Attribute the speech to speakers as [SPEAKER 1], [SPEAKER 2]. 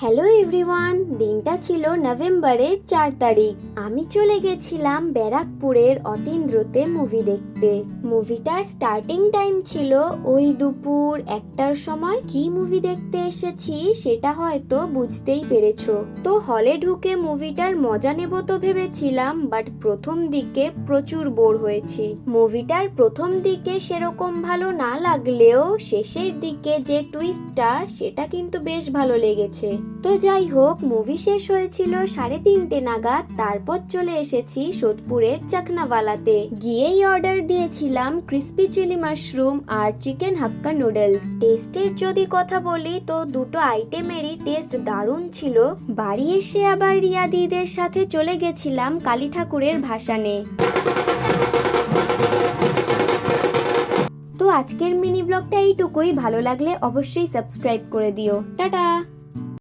[SPEAKER 1] Hello everyone, দিনটা ছিল নভেম্বরের 4 তারিখ। আমি চলে গেছিলাম ব্যারাকপুরের অতীন্দ্রতে মুভি দেখতে। মুভিটার স্টার্টিং টাইম ছিল ওই দুপুর 1টার সময়। কি মুভি দেখতে এসেছি সেটা হয়তো বুঝতেই পেরেছো। তো হলে ঢুকে মুভিটার মজা নেব তো ভেবেছিলাম, বাট প্রথম দিকে প্রচুর বোর হয়েছি। মুভিটার প্রথম দিকে সেরকম ভালো না লাগলেও শেষের দিকে যে টুইস্টটা সেটা কিন্তু বেশ ভালো লেগেছে। তো যাই হোক, মুভি শেষ হয়েছিল 3:30 নাগাদ। তারপর চলে এসেছি সোদপুরের চাকনাওয়ালাতে। গিয়েই অর্ডার দিয়েছিলাম ক্রিস্পি চিলি মাশরুম আর চিকেন হাক্কা নুডলস। টেস্টের যদি কথা বলি তো দুটো আইটেমেরই টেস্ট দারুণ ছিল। বাড়ি এসে আবার রিয়া দিদিদের সাথে চলে গেছিলাম কালী ঠাকুরের ভাসানে। তো আজকের মিনি ব্লগটা এইটুকুই। ভালো লাগলে অবশ্যই সাবস্ক্রাইব করে দিও। টাটা।